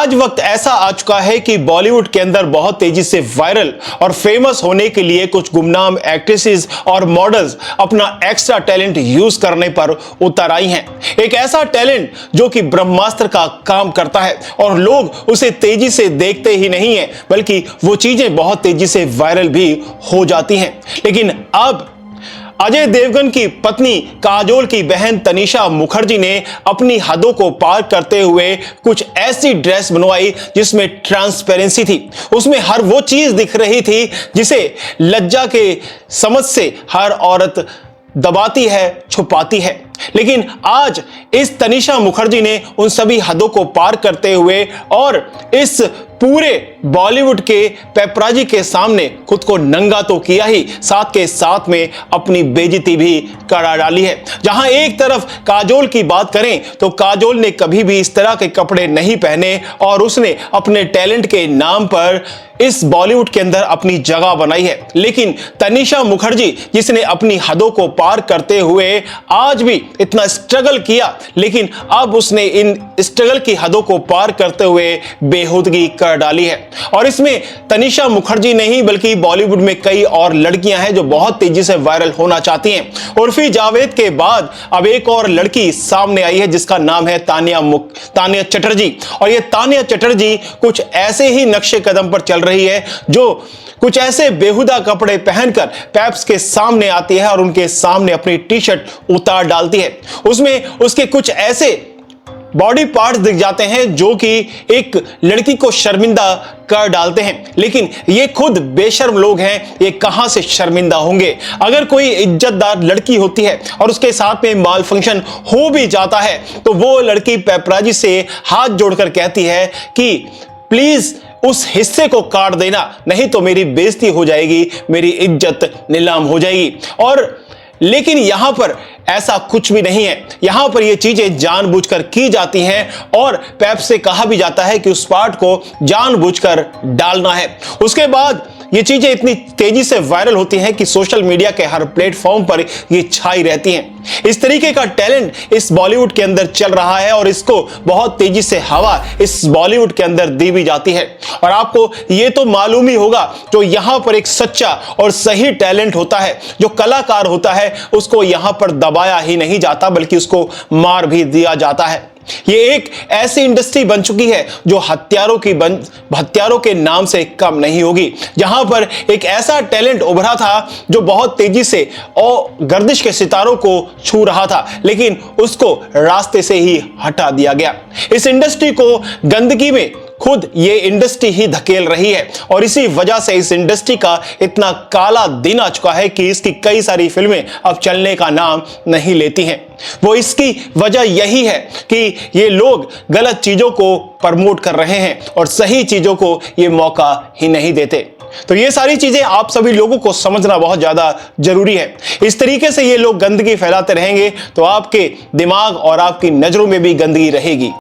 आज वक्त ऐसा आ चुका है कि बॉलीवुड के अंदर बहुत तेजी से वायरल और फेमस होने के लिए कुछ गुमनाम एक्ट्रेसेस और मॉडल्स अपना एक्स्ट्रा टैलेंट यूज करने पर उतर आई हैं। एक ऐसा टैलेंट जो कि ब्रह्मास्त्र का काम करता है और लोग उसे तेजी से देखते ही नहीं हैं, बल्कि वो चीजें बहुत तेजी से वायरल भी हो जाती हैं। लेकिन अब अजय देवगन की पत्नी काजोल की बहन तनिषा मुखर्जी ने अपनी हदों को पार करते हुए कुछ ऐसी ड्रेस बनवाई जिसमें ट्रांसपेरेंसी थी। उसमें हर वो चीज दिख रही थी जिसे लज्जा के समझ से हर औरत दबाती है, छुपाती है। लेकिन आज इस तनिषा मुखर्जी ने उन सभी हदों को पार करते हुए और इस पूरे बॉलीवुड के पेपराजी के सामने खुद को नंगा तो किया ही, साथ के साथ में अपनी बेइज्जती भी करा डाली है। जहां एक तरफ काजोल की बात करें तो काजोल ने कभी भी इस तरह के कपड़े नहीं पहने और उसने अपने टैलेंट के नाम पर इस बॉलीवुड के अंदर अपनी जगह बनाई है। लेकिन तनिषा मुखर्जी जिसने अपनी हदों को पार करते हुए आज भी इतना स्ट्रगल किया, लेकिन अब उसने इन स्ट्रगल की हदों को पार करते हुए बेहूदगी कर डाली है। और इसमें तनिषा मुखर्जी नहीं बल्कि बॉलीवुड में कई और लड़कियां हैं जो बहुत तेजी से वायरल होना चाहती हैं। उर्फी जावेद के बाद अब एक और लड़की सामने आई है जिसका नाम है तानिया चटर्जी। और ये तानिया चटर्जी कुछ ऐसे ही नक्शे कदम पर चल रही है जो कुछ ऐसे बेहुदा कपड़े पहनकर पैप्स के सामने आती है और उनके सामने अपनी टी शर्ट उतार डालती है। उसमें उसके कुछ ऐसे बॉडी पार्ट्स दिख जाते हैं जो कि एक लड़की को शर्मिंदा कर डालते हैं। लेकिन ये खुद बेशर्म लोग हैं, ये कहां से शर्मिंदा होंगे। अगर कोई इज्जतदार लड़की होती है और उसके साथ में माल फंक्शन हो भी जाता है तो वो लड़की पेपराजी से हाथ जोड़कर कहती है कि प्लीज उस हिस्से को काट देना, नहीं तो मेरी बेइज्जती हो जाएगी, मेरी इज्जत नीलाम हो जाएगी। और लेकिन यहां पर ऐसा कुछ भी नहीं है। यहां पर ये चीजें जानबूझकर की जाती हैं और पैप से कहा भी जाता है कि उस पार्ट को जानबूझकर डालना है। उसके बाद ये चीजें इतनी तेजी से वायरल होती हैं कि सोशल मीडिया के हर प्लेटफॉर्म पर ये छाई रहती हैं। इस तरीके का टैलेंट इस बॉलीवुड के अंदर चल रहा है और इसको बहुत तेजी से हवा इस बॉलीवुड के अंदर दी भी जाती है। और आपको ये तो मालूम ही होगा, जो यहां पर एक सच्चा और सही टैलेंट होता है, जो कलाकार होता है, उसको यहां पर दबाया ही नहीं जाता बल्कि उसको मार भी दिया जाता है। ये एक ऐसी इंडस्ट्री बन चुकी है जो हत्यारों के नाम से कम नहीं होगी। जहां पर एक ऐसा टैलेंट उभरा था जो बहुत तेजी से और गर्दिश के सितारों को छू रहा था, लेकिन उसको रास्ते से ही हटा दिया गया। इस इंडस्ट्री को गंदगी में खुद ये इंडस्ट्री ही धकेल रही है और इसी वजह से इस इंडस्ट्री का इतना काला दिन आ चुका है कि इसकी कई सारी फिल्में अब चलने का नाम नहीं लेती हैं। वो इसकी वजह यही है कि ये लोग गलत चीजों को प्रमोट कर रहे हैं और सही चीजों को ये मौका ही नहीं देते। तो ये सारी चीजें आप सभी लोगों को समझना बहुत ज्यादा जरूरी है। इस तरीके से ये लोग गंदगी फैलाते रहेंगे तो आपके दिमाग और आपकी नजरों में भी गंदगी रहेगी।